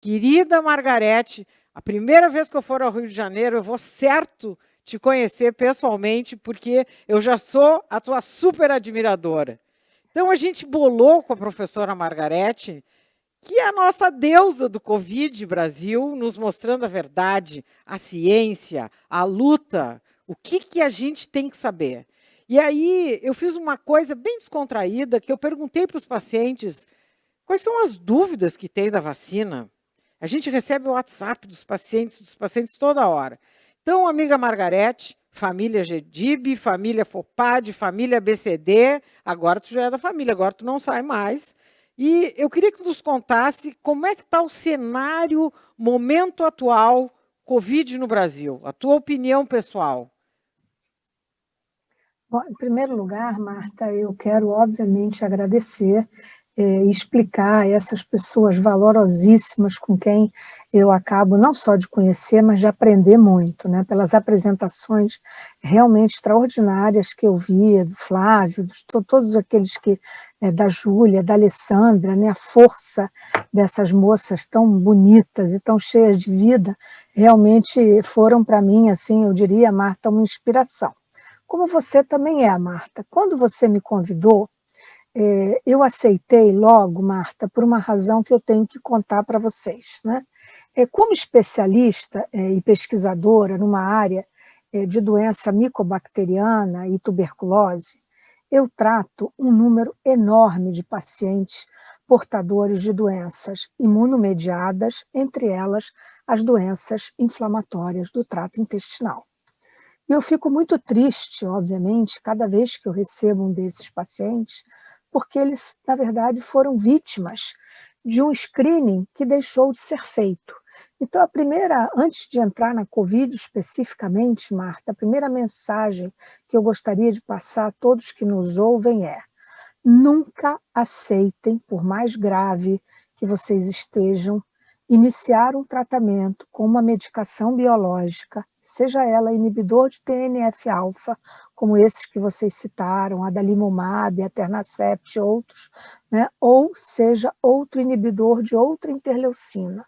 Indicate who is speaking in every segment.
Speaker 1: Querida Margarete, a primeira vez que eu for ao Rio de Janeiro, eu vou certo te conhecer pessoalmente, porque eu já sou a tua super admiradora. Então, a gente bolou com a professora Margarete, que é a nossa deusa do Covid Brasil, nos mostrando a verdade, a ciência, a luta, o que a gente tem que saber. E aí, eu fiz uma coisa bem descontraída, que eu perguntei para os pacientes quais são as dúvidas que tem da vacina. A gente recebe o WhatsApp dos pacientes toda hora. Então, amiga Margarete, família GDIB, família FOPAD, família BCD, agora tu já é da família, agora tu não sai mais. E eu queria que tu nos contasse como é que está o cenário, momento atual, Covid no Brasil, a tua opinião pessoal.
Speaker 2: Bom, em primeiro lugar, Marta, eu quero, obviamente, agradecer e explicar a essas pessoas valorosíssimas com quem eu acabo não só de conhecer, mas de aprender muito, né? Pelas apresentações realmente extraordinárias que eu vi, do Flávio, todos aqueles que, da Júlia, da Alessandra, né? A força dessas moças tão bonitas e tão cheias de vida, realmente foram para mim, assim, eu diria, Marta, uma inspiração. Como você também é, Marta. Quando você me convidou, eu aceitei logo, Marta, por uma razão que eu tenho que contar para vocês, né? Como especialista e pesquisadora numa área de doença micobacteriana e tuberculose, eu trato um número enorme de pacientes portadores de doenças imunomediadas, entre elas as doenças inflamatórias do trato intestinal. E eu fico muito triste, obviamente, cada vez que eu recebo um desses pacientes, porque eles, na verdade, foram vítimas de um screening que deixou de ser feito. Então, antes de entrar na Covid especificamente, Marta, a primeira mensagem que eu gostaria de passar a todos que nos ouvem é: nunca aceitem, por mais grave que vocês estejam, iniciar um tratamento com uma medicação biológica, seja ela inibidor de TNF-alfa, como esses que vocês citaram, adalimumab, Etanercept e outros, né? Ou seja outro inibidor de outra interleucina,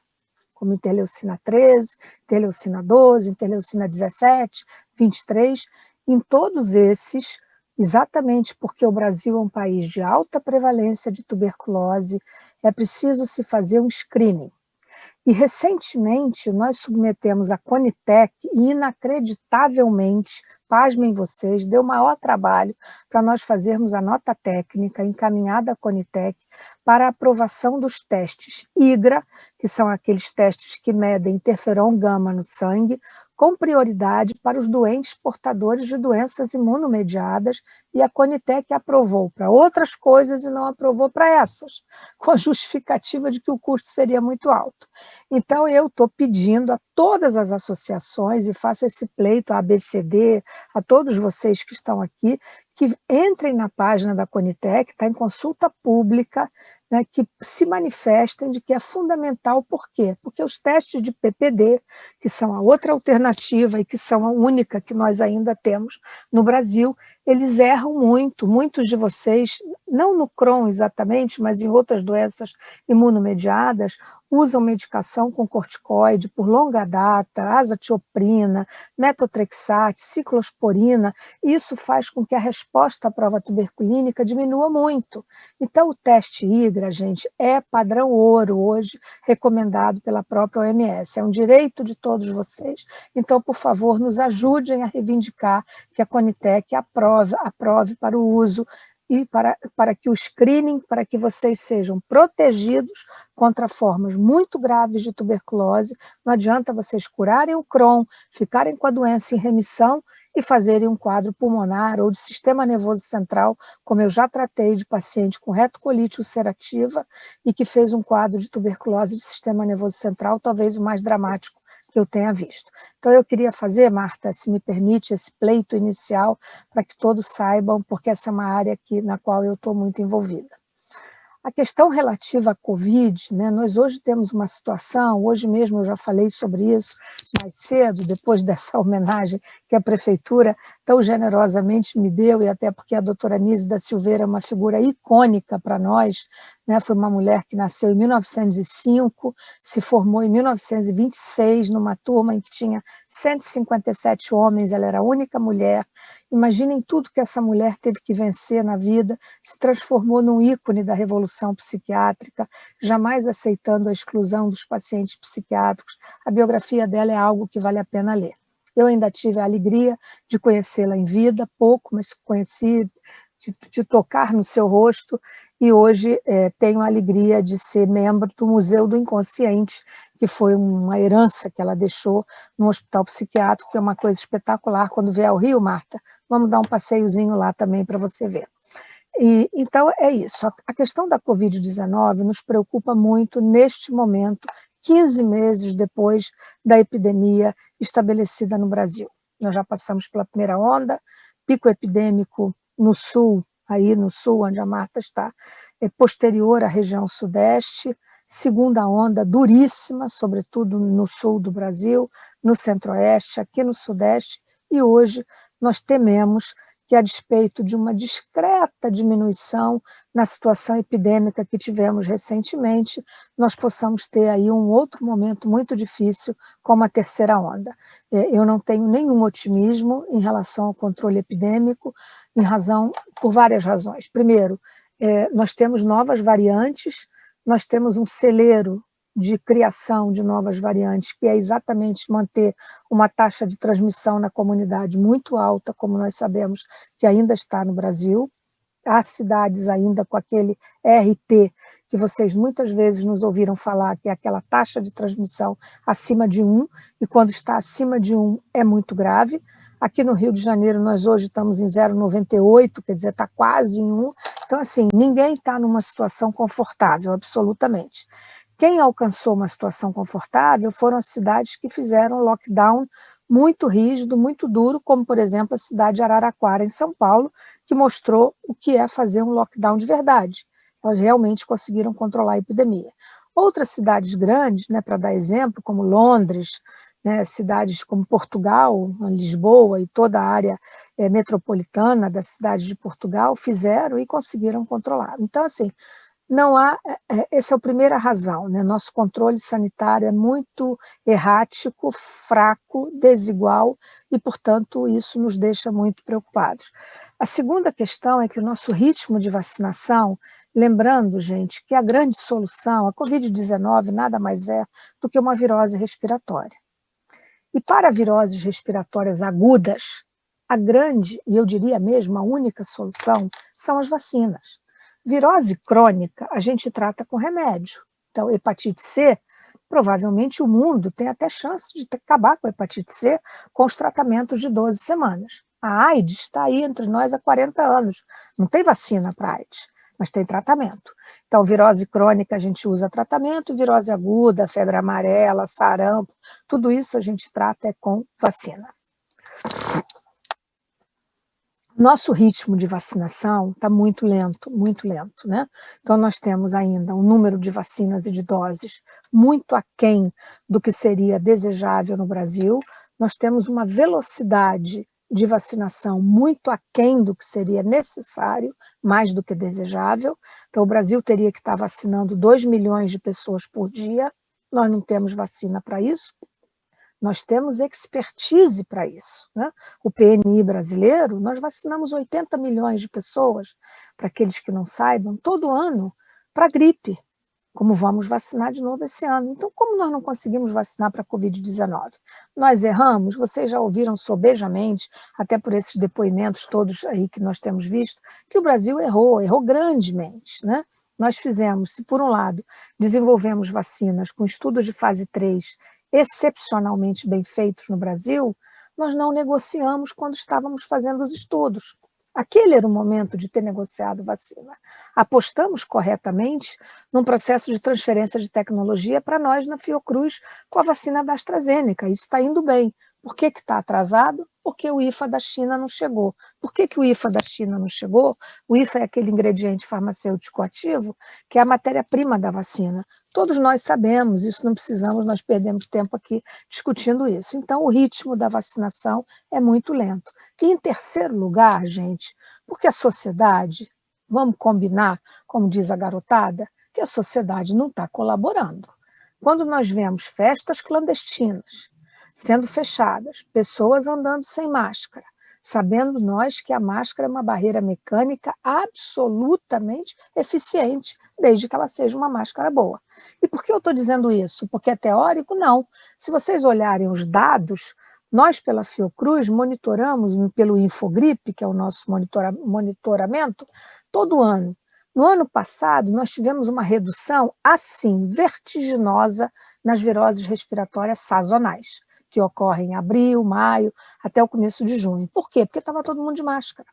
Speaker 2: como interleucina 13, interleucina 12, interleucina 17, 23, em todos esses, exatamente porque o Brasil é um país de alta prevalência de tuberculose, é preciso se fazer um screening. E, recentemente, nós submetemos a Conitec e, inacreditavelmente, pasmem vocês, deu maior trabalho para nós fazermos a nota técnica encaminhada à Conitec para a aprovação dos testes IGRA, que são aqueles testes que medem interferon gama no sangue, com prioridade para os doentes portadores de doenças imunomediadas, e a Conitec aprovou para outras coisas e não aprovou para essas, com a justificativa de que o custo seria muito alto. Então, eu estou pedindo a todas as associações, e faço esse pleito à ABCD, a todos vocês que estão aqui, que entrem na página da Conitec, está em consulta pública, né, que se manifestem de que é fundamental. Por quê? Porque os testes de PPD, que são a outra alternativa e que são a única que nós ainda temos no Brasil, eles erram muito. Muitos de vocês, não no Crohn exatamente, mas em outras doenças imunomediadas, usam medicação com corticoide por longa data, azatioprina, metotrexate, ciclosporina. Isso faz com que a resposta à prova tuberculínica diminua muito. Então, o teste IGRA, gente, é padrão ouro hoje, recomendado pela própria OMS. É um direito de todos vocês. Então, por favor, nos ajudem a reivindicar que a Conitec aprove para o uso e para que o screening, para que vocês sejam protegidos contra formas muito graves de tuberculose. Não adianta vocês curarem o Crohn, ficarem com a doença em remissão e fazerem um quadro pulmonar ou de sistema nervoso central, como eu já tratei de paciente com retocolite ulcerativa e que fez um quadro de tuberculose de sistema nervoso central, talvez o mais dramático que eu tenha visto. Então, eu queria fazer, Marta, se me permite, esse pleito inicial para que todos saibam, porque essa é uma área na qual eu estou muito envolvida. A questão relativa à Covid, né, nós hoje temos uma situação, hoje mesmo eu já falei sobre isso mais cedo, depois dessa homenagem que a Prefeitura tão generosamente me deu, e até porque a doutora Nise da Silveira é uma figura icônica para nós, né? Foi uma mulher que nasceu em 1905, se formou em 1926, numa turma em que tinha 157 homens, ela era a única mulher. Imaginem tudo que essa mulher teve que vencer na vida, se transformou num ícone da revolução psiquiátrica, jamais aceitando a exclusão dos pacientes psiquiátricos. A biografia dela é algo que vale a pena ler. Eu ainda tive a alegria de conhecê-la em vida, pouco, mas conheci, de tocar no seu rosto, e hoje tenho a alegria de ser membro do Museu do Inconsciente, que foi uma herança que ela deixou no hospital psiquiátrico, que é uma coisa espetacular. Quando vier ao Rio, Marta, vamos dar um passeiozinho lá também para você ver. Então, é isso. A questão da Covid-19 nos preocupa muito neste momento, 15 meses depois da epidemia estabelecida no Brasil. Nós já passamos pela primeira onda, pico epidêmico no sul, aí no sul, onde a Marta está, posterior à região sudeste, segunda onda duríssima, sobretudo no sul do Brasil, no centro-oeste, aqui no sudeste, e hoje nós tememos que, a despeito de uma discreta diminuição na situação epidêmica que tivemos recentemente, nós possamos ter aí um outro momento muito difícil, como a terceira onda. Eu não tenho nenhum otimismo em relação ao controle epidêmico, por várias razões. Primeiro, nós temos novas variantes, nós temos um celeiro de criação de novas variantes, que é exatamente manter uma taxa de transmissão na comunidade muito alta, como nós sabemos que ainda está no Brasil. Há cidades ainda com aquele RT, que vocês muitas vezes nos ouviram falar, que é aquela taxa de transmissão acima de 1, e quando está acima de 1 é muito grave. Aqui no Rio de Janeiro, nós hoje estamos em 0,98, quer dizer, está quase em 1. Então, assim, ninguém está numa situação confortável, absolutamente. Quem alcançou uma situação confortável foram as cidades que fizeram lockdown muito rígido, muito duro, como, por exemplo, a cidade de Araraquara, em São Paulo, que mostrou o que é fazer um lockdown de verdade. Elas realmente conseguiram controlar a epidemia. Outras cidades grandes, né, para dar exemplo, como Londres, né, cidades como Portugal, Lisboa e toda a área metropolitana da cidade de Portugal, fizeram e conseguiram controlar. Então, assim, não há, essa é a primeira razão, né? Nosso controle sanitário é muito errático, fraco, desigual, e, portanto, isso nos deixa muito preocupados. A segunda questão é que o nosso ritmo de vacinação, lembrando, gente, que a grande solução, a Covid-19 nada mais é do que uma virose respiratória. E para viroses respiratórias agudas, a grande, e eu diria mesmo a única solução, são as vacinas. Virose crônica a gente trata com remédio. Então, hepatite C, provavelmente o mundo tem até chance de acabar com a hepatite C com os tratamentos de 12 semanas. A AIDS está aí entre nós há 40 anos. Não tem vacina para AIDS, mas tem tratamento. Então, virose crônica a gente usa tratamento, virose aguda, febre amarela, sarampo, tudo isso a gente trata com vacina. Nosso ritmo de vacinação está muito lento, né? Então, nós temos ainda um número de vacinas e de doses muito aquém do que seria desejável no Brasil. Nós temos uma velocidade de vacinação muito aquém do que seria necessário, mais do que desejável. Então, o Brasil teria que estar vacinando 2 milhões de pessoas por dia. Nós não temos vacina para isso. Nós temos expertise para isso, né? O PNI brasileiro, nós vacinamos 80 milhões de pessoas, para aqueles que não saibam, todo ano, para gripe, como vamos vacinar de novo esse ano. Então, como nós não conseguimos vacinar para a Covid-19? Nós erramos, vocês já ouviram sobejamente, até por esses depoimentos todos aí que nós temos visto, que o Brasil errou grandemente, né? Nós fizemos, se por um lado desenvolvemos vacinas com estudos de fase 3 excepcionalmente bem feitos no Brasil, nós não negociamos quando estávamos fazendo os estudos. Aquele era o momento de ter negociado vacina. Apostamos corretamente num processo de transferência de tecnologia para nós na Fiocruz com a vacina da AstraZeneca. Isso está indo bem. Por que está atrasado? Porque o IFA da China não chegou. Por que o IFA da China não chegou? O IFA é aquele ingrediente farmacêutico ativo que é a matéria-prima da vacina. Todos nós sabemos, isso não precisamos, nós perdemos tempo aqui discutindo isso. Então, o ritmo da vacinação é muito lento. E, em terceiro lugar, gente, porque a sociedade, vamos combinar, como diz a garotada, que a sociedade não está colaborando. Quando nós vemos festas clandestinas sendo fechadas, pessoas andando sem máscara, sabendo nós que a máscara é uma barreira mecânica absolutamente eficiente, desde que ela seja uma máscara boa. E por que eu estou dizendo isso? Porque é teórico? Não. Se vocês olharem os dados, nós, pela Fiocruz, monitoramos pelo Infogripe, que é o nosso monitoramento, todo ano. No ano passado, nós tivemos uma redução, assim, vertiginosa nas viroses respiratórias sazonais, que ocorrem em abril, maio, até o começo de junho. Por quê? Porque estava todo mundo de máscara.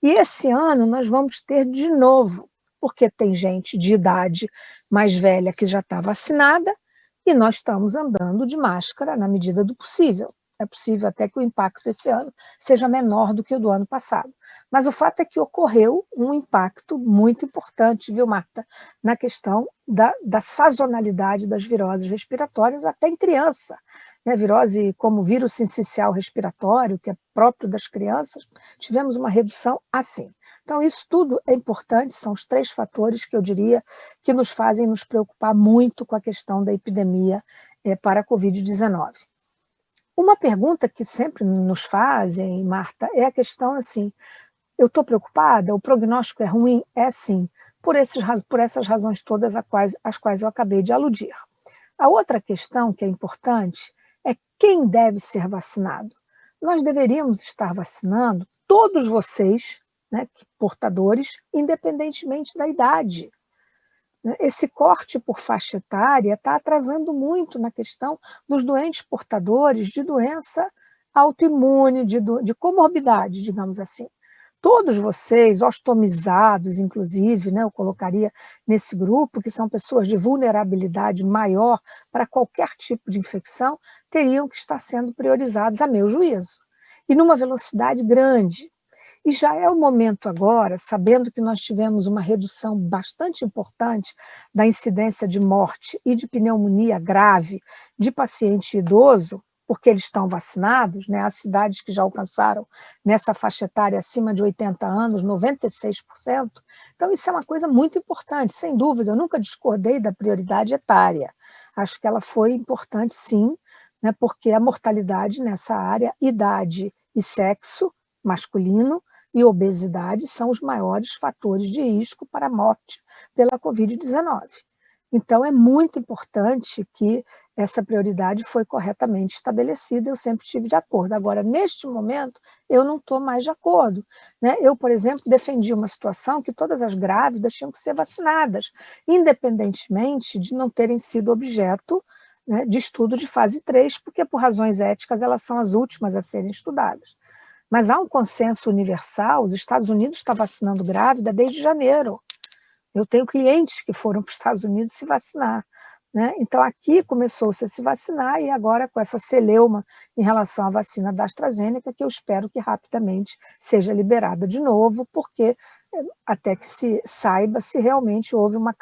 Speaker 2: E esse ano nós vamos ter de novo, porque tem gente de idade mais velha que já está vacinada e nós estamos andando de máscara na medida do possível. É possível até que o impacto esse ano seja menor do que o do ano passado. Mas o fato é que ocorreu um impacto muito importante, viu, Marta, na questão da sazonalidade das viroses respiratórias, até em criança. Né, virose como vírus sincicial respiratório, que é próprio das crianças, tivemos uma redução assim. Então, isso tudo é importante, são os 3 fatores que eu diria que nos fazem nos preocupar muito com a questão da epidemia para a Covid-19. Uma pergunta que sempre nos fazem, Marta, é a questão assim, eu estou preocupada, o prognóstico é ruim? É sim, por essas razões todas às quais eu acabei de aludir. A outra questão que é importante é quem deve ser vacinado. Nós deveríamos estar vacinando todos vocês, né, portadores, independentemente da idade. Esse corte por faixa etária está atrasando muito na questão dos doentes portadores de doença autoimune, de comorbidade, digamos assim. Todos vocês, ostomizados, inclusive, né, eu colocaria nesse grupo, que são pessoas de vulnerabilidade maior para qualquer tipo de infecção, teriam que estar sendo priorizados, a meu juízo, e numa velocidade grande. E já é o momento agora, sabendo que nós tivemos uma redução bastante importante da incidência de morte e de pneumonia grave de paciente idoso, porque eles estão vacinados, né? As cidades que já alcançaram nessa faixa etária acima de 80 anos, 96%. Então, isso é uma coisa muito importante, sem dúvida. Eu nunca discordei da prioridade etária. Acho que ela foi importante, sim, né? Porque a mortalidade nessa área, idade e sexo masculino e obesidade são os maiores fatores de risco para a morte pela Covid-19. Então, é muito importante que essa prioridade foi corretamente estabelecida, eu sempre estive de acordo. Agora, neste momento, eu não estou mais de acordo. Né? Eu, por exemplo, defendi uma situação que todas as grávidas tinham que ser vacinadas, independentemente de não terem sido objeto, né, de estudo de fase 3, porque, por razões éticas, elas são as últimas a serem estudadas. Mas há um consenso universal, os Estados Unidos estão vacinando grávida desde janeiro. Eu tenho clientes que foram para os Estados Unidos se vacinar. Né? Então, aqui começou-se a se vacinar e agora com essa celeuma em relação à vacina da AstraZeneca, que eu espero que rapidamente seja liberada de novo, porque até que se saiba se realmente houve uma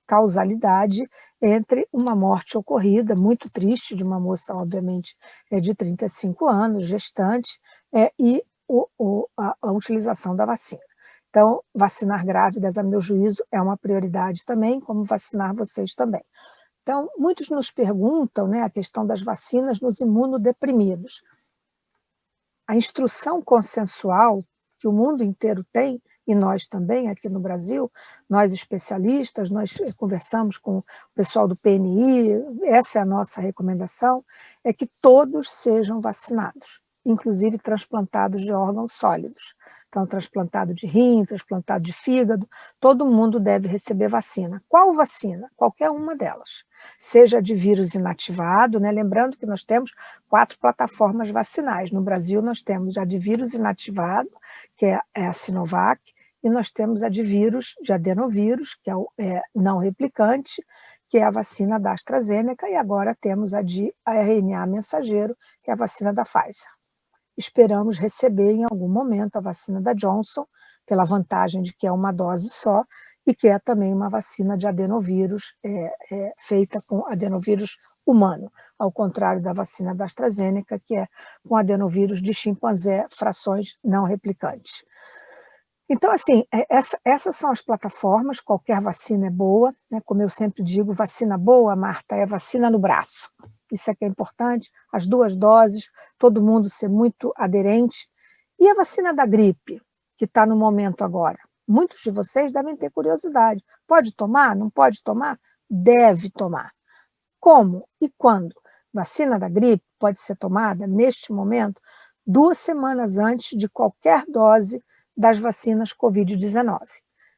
Speaker 2: causalidade entre uma morte ocorrida, muito triste, de uma moça, obviamente, de 35 anos, gestante, e a utilização da vacina. Então, vacinar grávidas, a meu juízo, é uma prioridade também, como vacinar vocês também. Então, muitos nos perguntam, né, a questão das vacinas nos imunodeprimidos. A instrução consensual que o mundo inteiro tem, e nós também aqui no Brasil, nós especialistas, nós conversamos com o pessoal do PNI, essa é a nossa recomendação, é que todos sejam vacinados, inclusive transplantados de órgãos sólidos. Então, transplantado de rim, transplantado de fígado, todo mundo deve receber vacina. Qual vacina? Qualquer uma delas. Seja de vírus inativado, né? Lembrando que nós temos 4 plataformas vacinais. No Brasil, nós temos a de vírus inativado, que é a Sinovac, e nós temos a de vírus, de adenovírus, que é não replicante, que é a vacina da AstraZeneca, e agora temos a de RNA mensageiro, que é a vacina da Pfizer. Esperamos receber em algum momento a vacina da Johnson, pela vantagem de que é uma dose só, e que é também uma vacina de adenovírus, feita com adenovírus humano, ao contrário da vacina da AstraZeneca, que é com adenovírus de chimpanzé, frações não replicantes. Então, assim, essas são as plataformas, qualquer vacina é boa, né? Como eu sempre digo, vacina boa, Marta, é vacina no braço. Isso é que é importante, as 2 doses, todo mundo ser muito aderente. E a vacina da gripe, que está no momento agora? Muitos de vocês devem ter curiosidade. Pode tomar? Não pode tomar? Deve tomar. Como e quando? Vacina da gripe pode ser tomada, neste momento, 2 semanas antes de qualquer dose das vacinas Covid-19.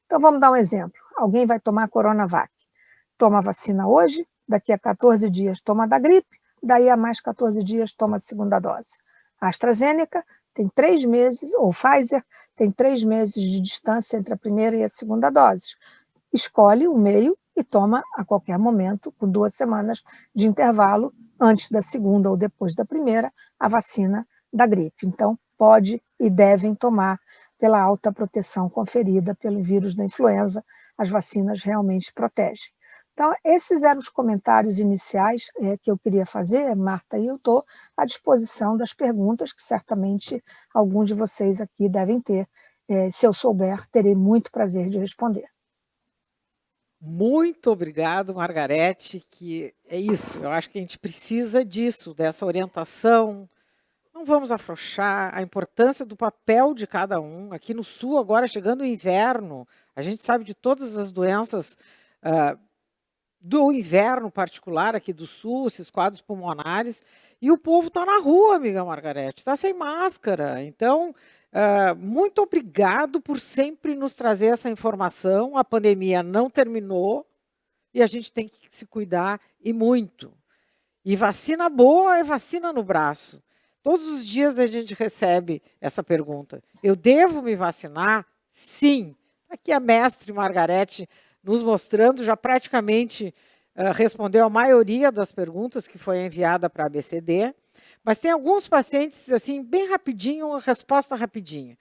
Speaker 2: Então, vamos dar um exemplo. Alguém vai tomar a Coronavac. Toma a vacina hoje, daqui a 14 dias toma a da gripe, daí a mais 14 dias toma a segunda dose. A AstraZeneca tem 3 meses, ou Pfizer, tem 3 meses de distância entre a primeira e a segunda dose. Escolhe o meio e toma a qualquer momento, com 2 semanas de intervalo, antes da segunda ou depois da primeira, a vacina da gripe. Então, pode e devem tomar pela alta proteção conferida pelo vírus da influenza, as vacinas realmente protegem. Então, esses eram os comentários iniciais que eu queria fazer, Marta, e eu estou à disposição das perguntas que certamente alguns de vocês aqui devem ter. Se eu souber, terei muito prazer de responder.
Speaker 1: Muito obrigado, Margarete, que é isso, eu acho que a gente precisa disso, dessa orientação. Não vamos afrouxar a importância do papel de cada um. Aqui no Sul, agora chegando o inverno, a gente sabe de todas as doenças do inverno particular aqui do Sul, esses quadros pulmonares, e o povo está na rua, amiga Margarete, está sem máscara. Então, muito obrigado por sempre nos trazer essa informação. A pandemia não terminou e a gente tem que se cuidar e muito. E vacina boa é vacina no braço. Todos os dias a gente recebe essa pergunta. Eu devo me vacinar? Sim. Aqui a mestre Margarete nos mostrando, já praticamente respondeu a maioria das perguntas que foi enviada para a ABCD, mas tem alguns pacientes, assim, bem rapidinho, uma resposta rapidinha.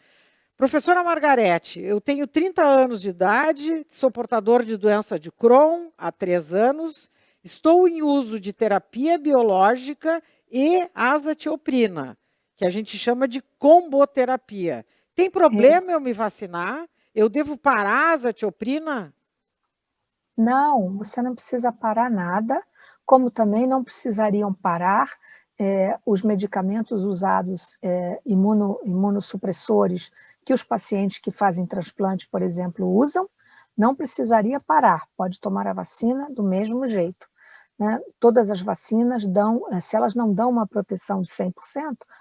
Speaker 1: Professora Margarete, eu tenho 30 anos de idade, sou portador de doença de Crohn há 3 anos, estou em uso de terapia biológica e azatioprina, que a gente chama de comboterapia. Tem problema eu me vacinar? Eu devo parar a azatioprina?
Speaker 2: Não, você não precisa parar nada, como também não precisariam parar os medicamentos usados, imunossupressores, que os pacientes que fazem transplante, por exemplo, usam, não precisaria parar, pode tomar a vacina do mesmo jeito. Né? Todas as vacinas dão, se elas não dão uma proteção de 100%,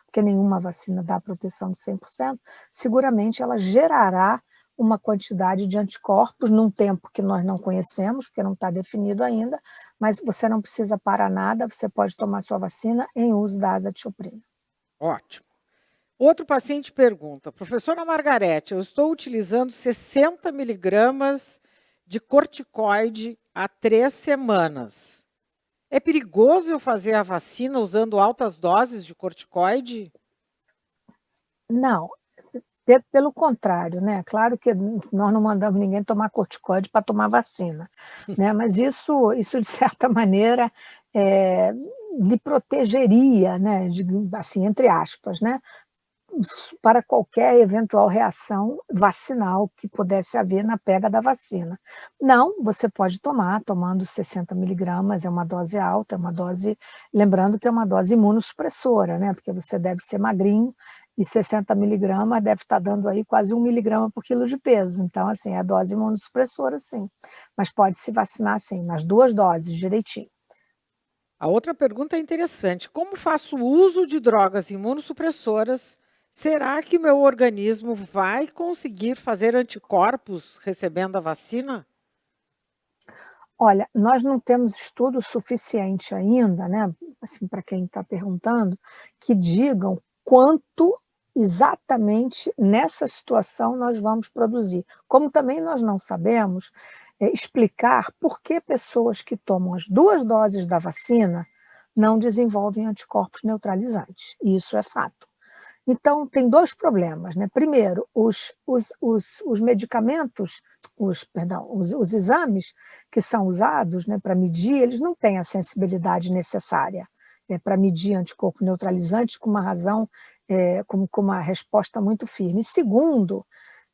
Speaker 2: porque nenhuma vacina dá proteção de 100%, seguramente ela gerará uma quantidade de anticorpos num tempo que nós não conhecemos, porque não está definido ainda, mas você não precisa parar nada, você pode tomar sua vacina em uso da azatioprina.
Speaker 1: Ótimo. Outro paciente pergunta, professora Margarete, eu estou utilizando 60 miligramas de corticoide há 3 semanas. É perigoso eu fazer a vacina usando altas doses de corticoide?
Speaker 2: Não, pelo contrário, né? Claro que nós não mandamos ninguém tomar corticoide para tomar vacina, né? Mas isso de certa maneira lhe protegeria, né? Assim, entre aspas, né? Para qualquer eventual reação vacinal que pudesse haver na pega da vacina. Não, você pode tomar, tomando 60 miligramas, é uma dose alta, é uma dose, lembrando que é uma dose imunossupressora, né? Porque você deve ser magrinho, e 60 miligramas deve estar dando aí quase 1 miligrama por quilo de peso. Então, assim, é dose imunossupressora, sim. Mas pode se vacinar, sim, nas 2 doses, direitinho.
Speaker 1: A outra pergunta é interessante. Como faço uso de drogas imunossupressoras? Será que meu organismo vai conseguir fazer anticorpos recebendo a vacina?
Speaker 2: Olha, nós não temos estudo suficiente ainda, né, assim, para quem está perguntando, que digam quanto exatamente nessa situação nós vamos produzir. Como também nós não sabemos explicar por que pessoas que tomam as 2 doses da vacina não desenvolvem anticorpos neutralizantes. E isso é fato. Então, tem 2 problemas, né? Primeiro, os medicamentos, os exames que são usados, né, para medir, eles não têm a sensibilidade necessária para medir anticorpo neutralizante com uma razão, com uma resposta muito firme. E segundo,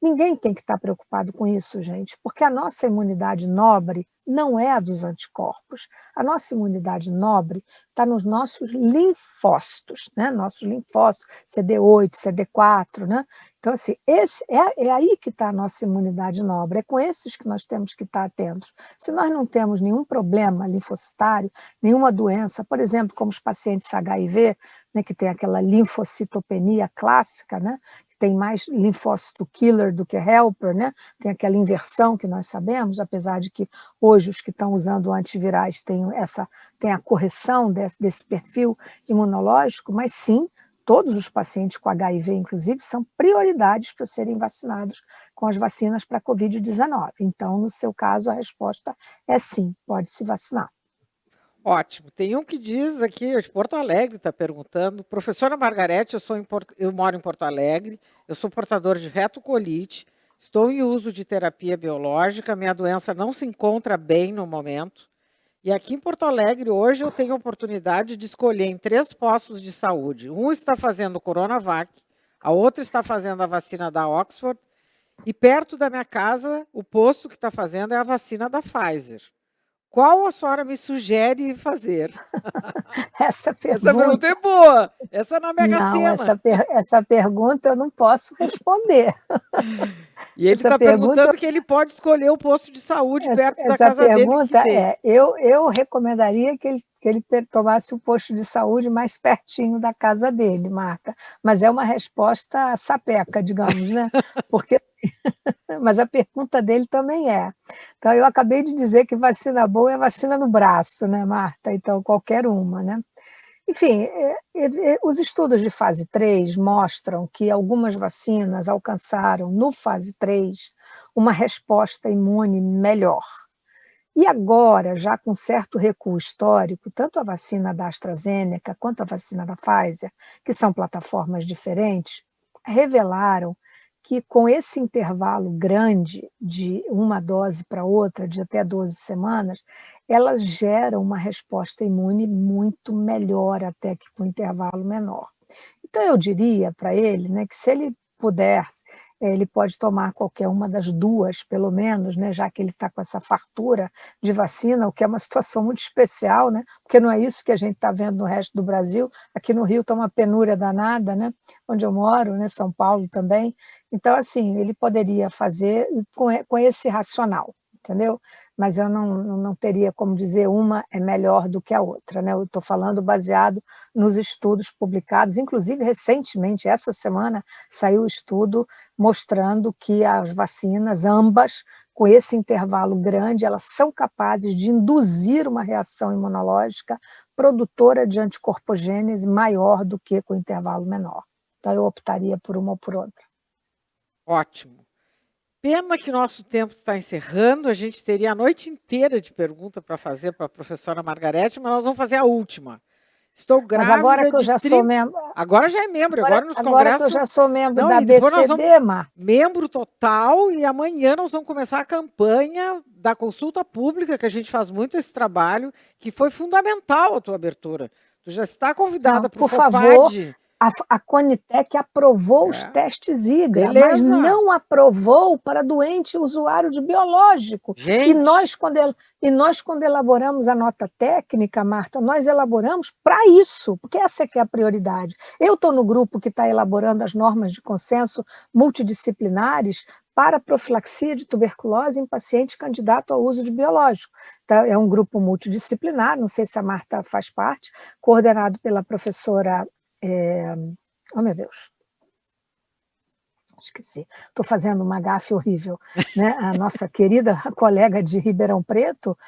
Speaker 2: Ninguém tem que estar preocupado com isso, gente, porque a nossa imunidade nobre não é a dos anticorpos. A nossa imunidade nobre está nos nossos linfócitos, né? Nossos linfócitos, CD8, CD4, né? Então, assim, é aí que está a nossa imunidade nobre, é com esses que nós temos que estar atentos. Se nós não temos nenhum problema linfocitário, nenhuma doença, por exemplo, como os pacientes HIV, né, que tem aquela linfocitopenia clássica, né? Tem mais linfócito killer do que helper, né? Tem aquela inversão que nós sabemos, apesar de que hoje os que estão usando antivirais têm a correção desse perfil imunológico, mas sim, todos os pacientes com HIV, inclusive, são prioridades para serem vacinados com as vacinas para a Covid-19. Então, no seu caso, a resposta é sim, pode se vacinar.
Speaker 1: Ótimo. Tem um que diz aqui, de Porto Alegre, está perguntando. Professora Margarete, eu moro em Porto Alegre, eu sou portador de retocolite, estou em uso de terapia biológica, minha doença não se encontra bem no momento. E aqui em Porto Alegre, hoje, eu tenho a oportunidade de escolher em 3 postos de saúde. Um está fazendo o Coronavac, a outra está fazendo a vacina da Oxford, e perto da minha casa, o posto que está fazendo é a vacina da Pfizer. Qual a senhora me sugere fazer?
Speaker 2: Essa
Speaker 1: Essa pergunta
Speaker 2: pergunta,
Speaker 1: é boa. Essa é na Mega
Speaker 2: não,
Speaker 1: Sena.
Speaker 2: essa pergunta eu não posso responder.
Speaker 1: E ele
Speaker 2: Essa
Speaker 1: está
Speaker 2: pergunta
Speaker 1: perguntando que ele pode escolher o posto de saúde perto da
Speaker 2: Essa
Speaker 1: casa dele que
Speaker 2: pergunta
Speaker 1: tem.
Speaker 2: eu recomendaria que ele tomasse o posto de saúde mais pertinho da casa dele, Marta, mas é uma resposta sapeca, digamos, né? Porque, mas a pergunta dele também é. Então, eu acabei de dizer que vacina boa é vacina no braço, né, Marta? Então, qualquer uma, né? Enfim, os estudos de fase 3 mostram que algumas vacinas alcançaram, no fase 3, uma resposta imune melhor. E agora, já com certo recuo histórico, tanto a vacina da AstraZeneca quanto a vacina da Pfizer, que são plataformas diferentes, revelaram que com esse intervalo grande de uma dose para outra, de até 12 semanas, elas geram uma resposta imune muito melhor até que com intervalo menor. Então, eu diria para ele, né, que se ele puder, ele pode tomar qualquer uma das duas, pelo menos, né, já que ele está com essa fartura de vacina, o que é uma situação muito especial, né, porque não é isso que a gente está vendo no resto do Brasil. Aqui no Rio está uma penúria danada, né, onde eu moro, né, São Paulo também. Então, assim, ele poderia fazer com esse racional, entendeu? Mas eu não teria como dizer uma é melhor do que a outra, né? Eu estou falando baseado nos estudos publicados, inclusive recentemente, essa semana, saiu o estudo mostrando que as vacinas, ambas, com esse intervalo grande, elas são capazes de induzir uma reação imunológica produtora de anticorpogênese maior do que com intervalo menor. Então, eu optaria por uma ou por outra.
Speaker 1: Ótimo. Pena que nosso tempo está encerrando, a gente teria a noite inteira de pergunta para fazer para a professora Margarete, mas nós vamos fazer a última. Estou grávida
Speaker 2: Mas agora que eu
Speaker 1: de
Speaker 2: já
Speaker 1: 30...
Speaker 2: sou membro...
Speaker 1: Agora já é membro, agora nos
Speaker 2: agora que eu
Speaker 1: congressos...
Speaker 2: já sou membro
Speaker 1: Não,
Speaker 2: da
Speaker 1: e depois nós
Speaker 2: ABCD,
Speaker 1: vamos...
Speaker 2: Marta.
Speaker 1: Membro total, e amanhã nós vamos começar a campanha da consulta pública, que a gente faz muito esse trabalho, que foi fundamental a tua abertura. Tu já está convidada para o
Speaker 2: Por favor,
Speaker 1: FOPAD.
Speaker 2: a Conitec aprovou os testes IGRA,
Speaker 1: Beleza.
Speaker 2: mas não aprovou para doente usuário de biológico.
Speaker 1: Gente.
Speaker 2: E nós, quando elaboramos a nota técnica, Marta, nós elaboramos para isso, porque essa é que é a prioridade. Eu estou no grupo que está elaborando as normas de consenso multidisciplinares para profilaxia de tuberculose em paciente candidato ao uso de biológico. Então, é um grupo multidisciplinar, não sei se a Marta faz parte, coordenado pela professora... Oh, meu Deus. Esqueci. Estou fazendo uma gafe horrível. Né? A nossa querida colega de Ribeirão Preto,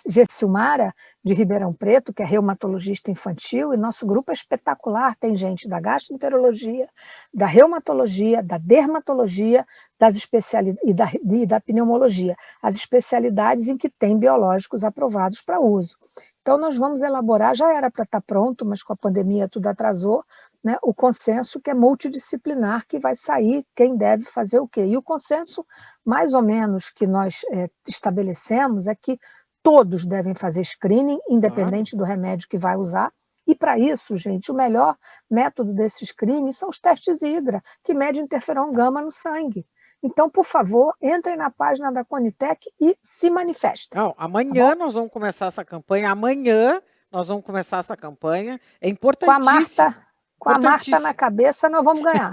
Speaker 2: Gessilmara, de Ribeirão Preto, que é reumatologista infantil, e nosso grupo é espetacular. Tem gente da gastroenterologia, da reumatologia, da dermatologia, das especialidades e da pneumologia, as especialidades em que tem biológicos aprovados para uso. Então, nós vamos elaborar, já era para estar pronto, mas com a pandemia tudo atrasou, né, o consenso que é multidisciplinar, que vai sair quem deve fazer o quê. E o consenso, mais ou menos, que nós estabelecemos é que todos devem fazer screening, independente do remédio que vai usar. E para isso, gente, o melhor método desse screening são os testes IGRA, que medem interferon gama no sangue. Então, por favor, entrem na página da Conitec e se manifestem.
Speaker 1: Não,
Speaker 2: Tá
Speaker 1: amanhã
Speaker 2: bom?
Speaker 1: nós vamos começar essa campanha, amanhã nós vamos começar essa campanha, é
Speaker 2: Com a Marta,
Speaker 1: importantíssimo,
Speaker 2: com a Marta na
Speaker 1: importantíssimo.
Speaker 2: cabeça, nós vamos ganhar.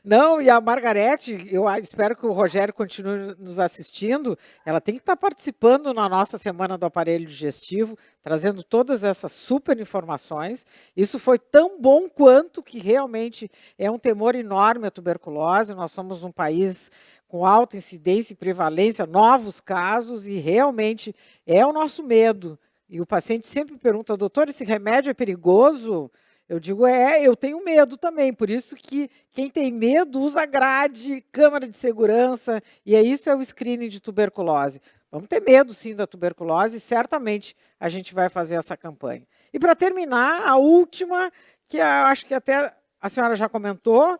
Speaker 1: Não, e a Margarete, espero que o Rogério continue nos assistindo, ela tem que estar participando na nossa Semana do Aparelho Digestivo, trazendo todas essas super informações. Isso foi tão bom quanto que realmente é um temor enorme a tuberculose. Nós somos um país com alta incidência e prevalência, novos casos, e realmente é o nosso medo. E o paciente sempre pergunta, doutor, esse remédio é perigoso? Eu digo, eu tenho medo também, por isso que quem tem medo usa grade, câmara de segurança, e isso é o screening de tuberculose. Vamos ter medo, sim, da tuberculose, e certamente a gente vai fazer essa campanha. E para terminar, a última, que eu acho que até a senhora já comentou,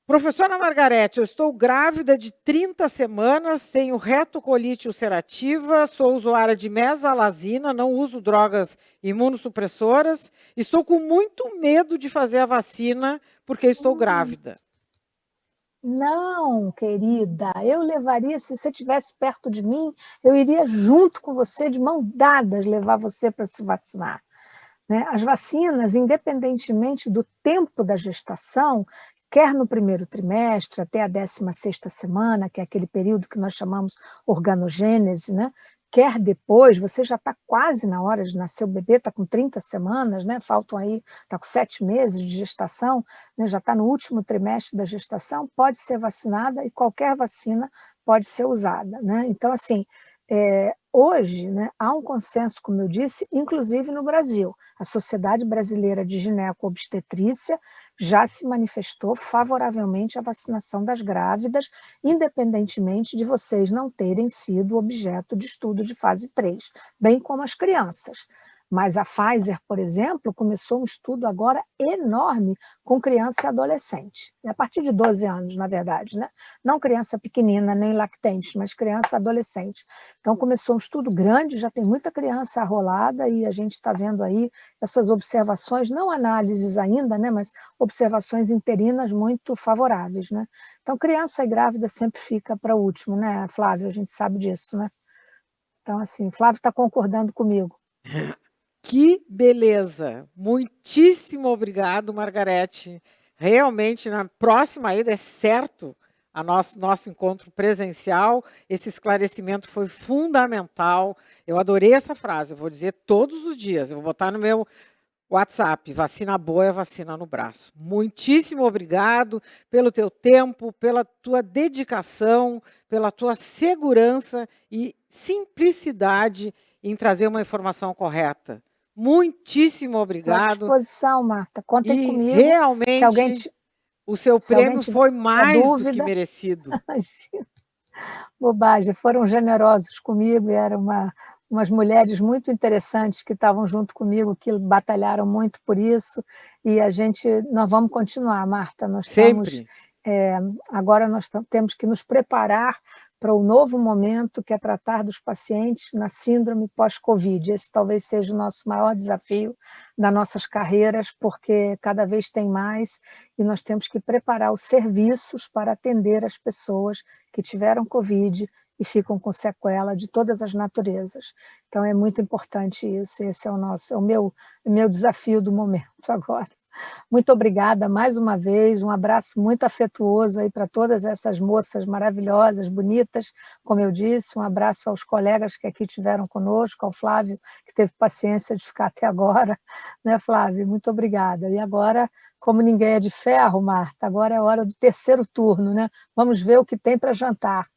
Speaker 1: professora Margarete, eu estou grávida de 30 semanas, tenho retocolite ulcerativa, sou usuária de mesalazina, não uso drogas imunossupressoras, estou com muito medo de fazer a vacina porque estou grávida.
Speaker 2: Não, querida, eu levaria, se você estivesse perto de mim, eu iria junto com você, de mão dadas, levar você para se vacinar. Né? As vacinas, independentemente do tempo da gestação, quer no primeiro trimestre, até a 16ª semana, que é aquele período que nós chamamos organogênese, né? Quer depois, você já está quase na hora de nascer, o bebê está com 30 semanas, né? Faltam aí, está com 7 meses de gestação, né? Já está no último trimestre da gestação, pode ser vacinada e qualquer vacina pode ser usada. Né? Então, assim, hoje, né, há um consenso, como eu disse, inclusive no Brasil. A Sociedade Brasileira de Gineco-Obstetrícia já se manifestou favoravelmente à vacinação das grávidas, independentemente de vocês não terem sido objeto de estudo de fase 3, bem como as crianças. Mas a Pfizer, por exemplo, começou um estudo agora enorme com criança e adolescente. A partir de 12 anos, na verdade, né? Não criança pequenina, nem lactente, mas criança e adolescente. Então, começou um estudo grande, já tem muita criança arrolada e a gente está vendo aí essas observações, não análises ainda, né? Mas observações interinas muito favoráveis. Né? Então, criança e grávida sempre fica para o último, né, Flávio? A gente sabe disso, né? Então, assim, Flávio está concordando comigo.
Speaker 1: Que beleza! Muitíssimo obrigado, Margarete. Realmente, na próxima ida, é certo, a nosso encontro presencial. Esse esclarecimento foi fundamental. Eu adorei essa frase, eu vou dizer todos os dias. Eu vou botar no meu WhatsApp, vacina boa é vacina no braço. Muitíssimo obrigado pelo teu tempo, pela tua dedicação, pela tua segurança e simplicidade em trazer uma informação correta. Muitíssimo
Speaker 2: Estou à
Speaker 1: obrigado.
Speaker 2: disposição, Marta. Contem
Speaker 1: E
Speaker 2: comigo.
Speaker 1: realmente o seu
Speaker 2: se alguém
Speaker 1: prêmio
Speaker 2: tiver
Speaker 1: foi mais do que
Speaker 2: dúvida,
Speaker 1: merecido.
Speaker 2: bobagem, foram generosos comigo e eram umas mulheres muito interessantes que estavam junto comigo, que batalharam muito por isso, e nós vamos continuar, Marta,
Speaker 1: Sempre.
Speaker 2: Agora nós temos que nos preparar para o novo momento, que é tratar dos pacientes na síndrome pós-Covid. Esse talvez seja o nosso maior desafio das nossas carreiras, porque cada vez tem mais e nós temos que preparar os serviços para atender as pessoas que tiveram Covid e ficam com sequela de todas as naturezas. Então é muito importante isso, esse é o meu desafio do momento agora. Muito obrigada mais uma vez, um abraço muito afetuoso aí para todas essas moças maravilhosas, bonitas, como eu disse, um abraço aos colegas que aqui tiveram conosco, ao Flávio, que teve paciência de ficar até agora, né, Flávio? Muito obrigada. E agora, como ninguém é de ferro, Marta, agora é hora do terceiro turno, né? Vamos ver o que tem para jantar.